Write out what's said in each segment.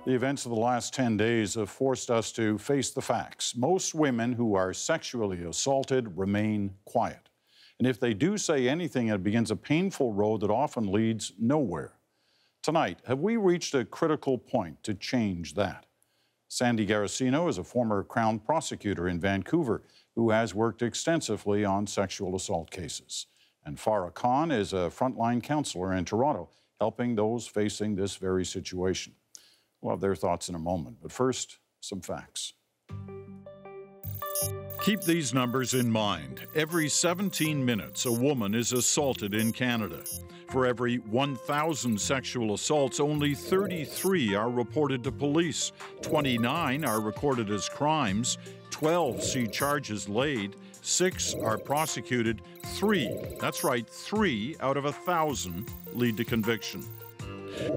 The events of the last 10 days have forced us to face the facts. Most women who are sexually assaulted remain quiet. And if they do say anything, it begins a painful road that often leads nowhere. Tonight, have we reached a critical point to change that? Sandy Garasino is a former Crown prosecutor in Vancouver who has worked extensively on sexual assault cases. And Farah Khan is a frontline counselor in Toronto, helping those facing this very situation. We'll have their thoughts in a moment, but first, some facts. Keep these numbers in mind. Every 17 minutes, a woman is assaulted in Canada. For every 1,000 sexual assaults, only 33 are reported to police. 29 are recorded as crimes. 12 see charges laid. 6 are prosecuted. 3, that's right, 3 out of 1,000 lead to conviction.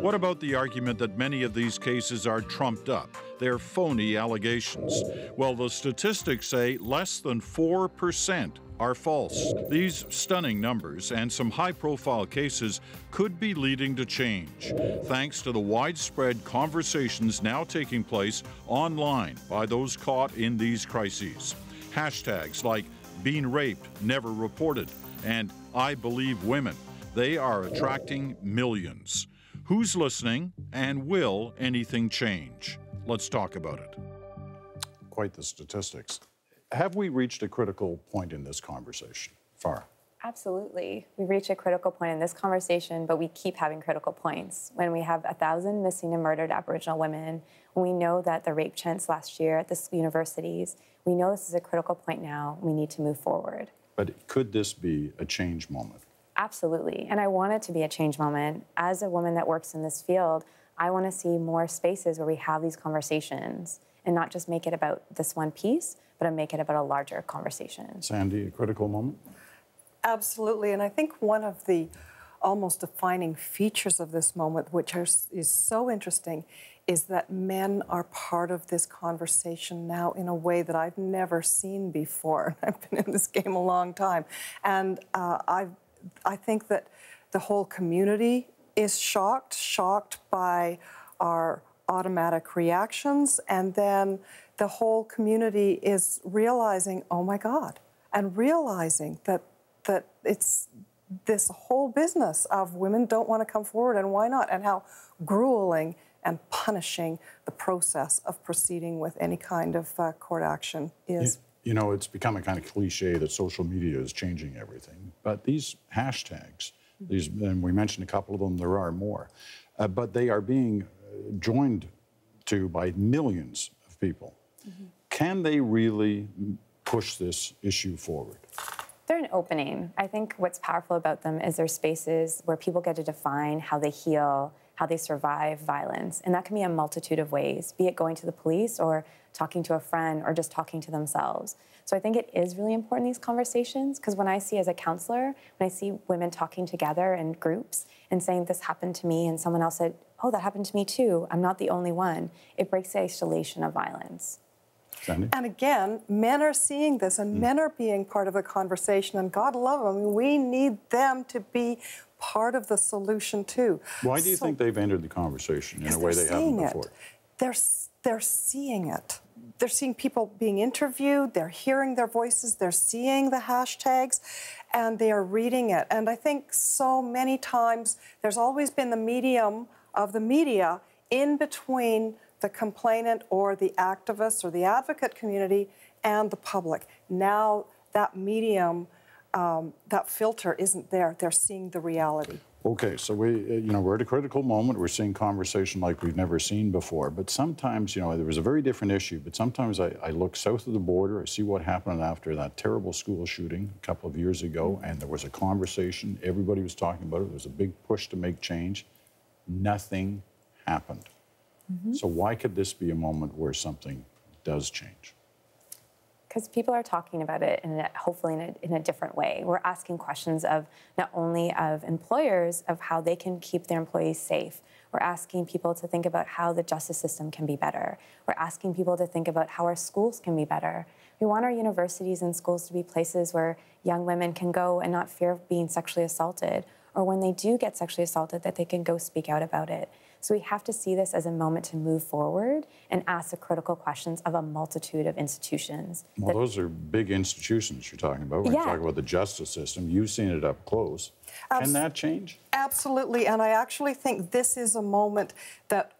What about the argument that many of these cases are trumped up? They're phony allegations. Well, the statistics say less than 4% are false. These stunning numbers and some high-profile cases could be leading to change, thanks to the widespread conversations now taking place online by those caught in these crises. Hashtags like "Being Raped, Never Reported" and "I Believe Women," they are attracting millions. Who's listening, and will anything change? Let's talk about it. Quite the statistics. Have we reached a critical point in this conversation? Farah? Absolutely. We reach a critical point in this conversation, but we keep having critical points. When we have 1,000 missing and murdered Aboriginal women, when we know that the rape chants last year at the universities, we know this is a critical point now. We need to move forward. But could this be a change moment? Absolutely. And I want it to be a change moment. As a woman that works in this field, I want to see more spaces where we have these conversations and not just make it about this one piece, but make it about a larger conversation. Sandy, a critical moment? Absolutely. And I think one of the almost defining features of this moment, which is so interesting, is that men are part of this conversation now in a way that I've never seen before. I've been in this game a long time. And I think that the whole community is shocked by our automatic reactions, and then the whole community is realizing, oh my God, and realizing that it's this whole business of women don't want to come forward, and why not, and how grueling and punishing the process of proceeding with any kind of court action is. You know, it's become a kind of cliche that social media is changing everything. But these hashtags, and we mentioned a couple of them, there are more, but they are being joined to by millions of people. Mm-hmm. Can they really push this issue forward? They're an opening. I think what's powerful about them is they're spaces where people get to define how they heal, how they survive violence. And that can be a multitude of ways, be it going to the police or talking to a friend or just talking to themselves. So I think it is really important, these conversations, because when I see as a counselor, when I see women talking together in groups and saying this happened to me and someone else said, oh, that happened to me too, I'm not the only one, it breaks the isolation of violence. Sandy? And again, men are seeing this and men are being part of the conversation, and God love them, we need them to be part of the solution too. Why do you think they've entered the conversation in a way they haven't before? They're seeing it. They're seeing people being interviewed, they're hearing their voices, they're seeing the hashtags, and they are reading it. And I think so many times there's always been the medium of the media in between the complainant or the activist or the advocate community and the public. Now that medium, that filter isn't there. They're seeing the reality. Okay, so we're at a critical moment. We're seeing conversation like we've never seen before. But sometimes, there was a very different issue. But sometimes I look south of the border. I see what happened after that terrible school shooting a couple of years ago, and there was a conversation. Everybody was talking about it. There was a big push to make change. Nothing happened. Mm-hmm. So why could this be a moment where something does change? Because people are talking about it, hopefully in a different way. We're asking questions of not only of employers, of how they can keep their employees safe. We're asking people to think about how the justice system can be better. We're asking people to think about how our schools can be better. We want our universities and schools to be places where young women can go and not fear of being sexually assaulted, or when they do get sexually assaulted, that they can go speak out about it. So we have to see this as a moment to move forward and ask the critical questions of a multitude of institutions. Well, those are big institutions you're talking about. When you talk about the justice system, you've seen it up close. Can that change? Absolutely, and I actually think this is a moment that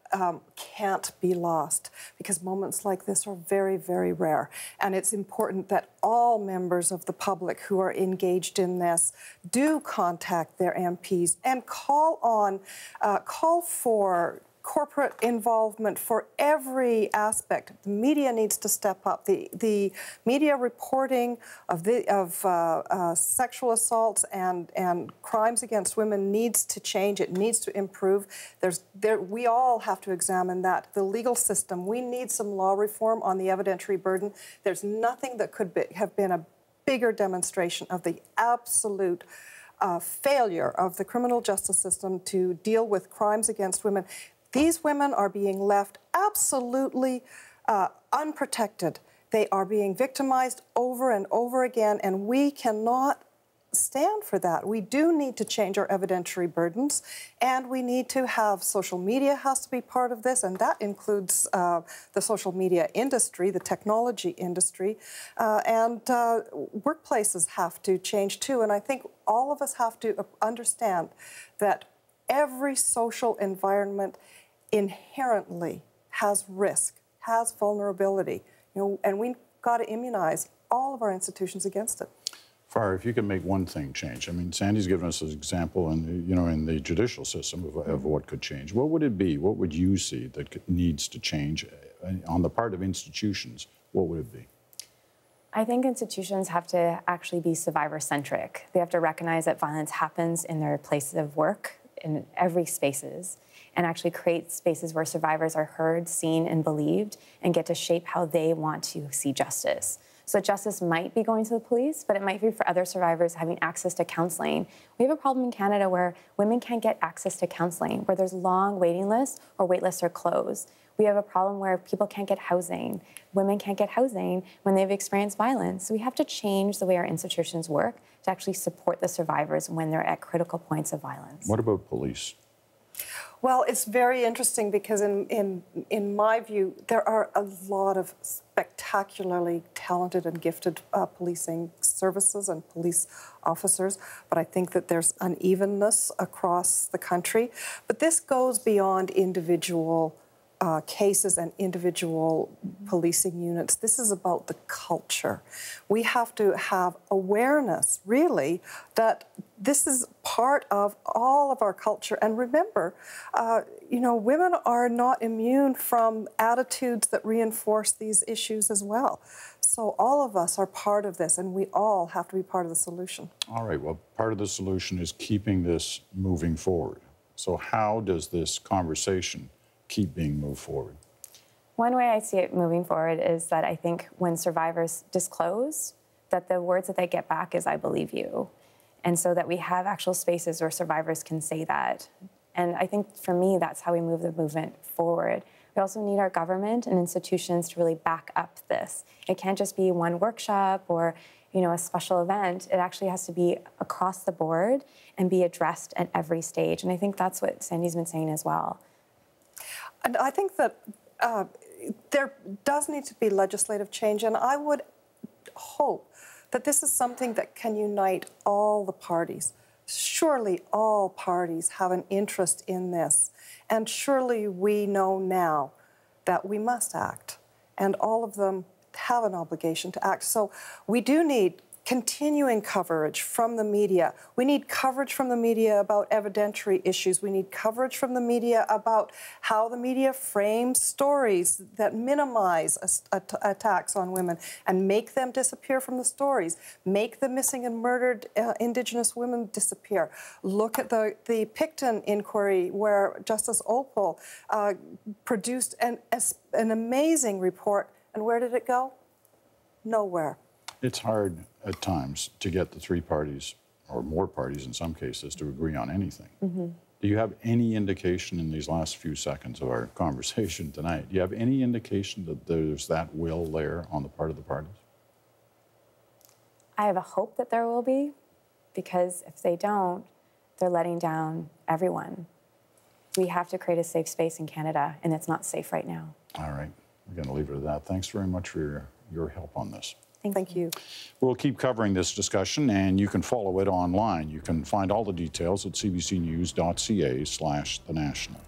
can't be lost, because moments like this are very, very rare. And it's important that all members of the public who are engaged in this do contact their MPs and call for corporate involvement for every aspect. The media needs to step up. The media reporting of sexual assaults and crimes against women needs to change. It needs to improve. We all have to examine that. The legal system, we need some law reform on the evidentiary burden. There's nothing that could have been a bigger demonstration of the absolute failure of the criminal justice system to deal with crimes against women. These women are being left absolutely unprotected. They are being victimized over and over again, and we cannot stand for that. We do need to change our evidentiary burdens, and we need to have social media has to be part of this, and that includes the social media industry, the technology industry, and workplaces have to change too. And I think all of us have to understand that every social environment inherently has risk, has vulnerability, and we've got to immunize all of our institutions against it. Farah, if you could make one thing change, I mean, Sandy's given us an example in the judicial system of what could change. What would it be? What would you see that needs to change on the part of institutions? What would it be? I think institutions have to actually be survivor-centric. They have to recognize that violence happens in their places of work, in every spaces, and actually create spaces where survivors are heard, seen, and believed, and get to shape how they want to see justice. So justice might be going to the police, but it might be for other survivors having access to counseling. We have a problem in Canada where women can't get access to counseling, where there's long waiting lists or wait lists are closed. We have a problem where people can't get housing. Women can't get housing when they've experienced violence. So we have to change the way our institutions work to actually support the survivors when they're at critical points of violence. What about police? Well, it's very interesting because in my view, there are a lot of spectacularly talented and gifted policing services and police officers, but I think that there's unevenness across the country. But this goes beyond individual cases and individual policing units. This is about the culture. We have to have awareness, really, that this is part of all of our culture. And remember, women are not immune from attitudes that reinforce these issues as well. So all of us are part of this, and we all have to be part of the solution. All right, well, part of the solution is keeping this moving forward. So how does this conversation keep being moved forward? One way I see it moving forward is that I think when survivors disclose, that the words that they get back is, "I believe you." And so that we have actual spaces where survivors can say that. And I think for me, that's how we move the movement forward. We also need our government and institutions to really back up this. It can't just be one workshop or a special event. It actually has to be across the board and be addressed at every stage. And I think that's what Sandy's been saying as well. And I think that there does need to be legislative change, and I would hope that this is something that can unite all the parties. Surely all parties have an interest in this, and surely we know now that we must act, and all of them have an obligation to act. So we do need continuing coverage from the media. We need coverage from the media about evidentiary issues. We need coverage from the media about how the media frames stories that minimize attacks on women and make them disappear from the stories, make the missing and murdered Indigenous women disappear. Look at the Pickton inquiry where Justice Opal produced an amazing report. And where did it go? Nowhere. It's hard at times to get the three parties, or more parties in some cases, to agree on anything. Mm-hmm. Do you have any indication in these last few seconds of our conversation tonight, do you have any indication that there's that will there on the part of the parties? I have a hope that there will be, because if they don't, they're letting down everyone. We have to create a safe space in Canada, and it's not safe right now. All right. We're going to leave it at that. Thanks very much for your help on this. Thank you. We'll keep covering this discussion, and you can follow it online. You can find all the details at cbcnews.ca/thenational.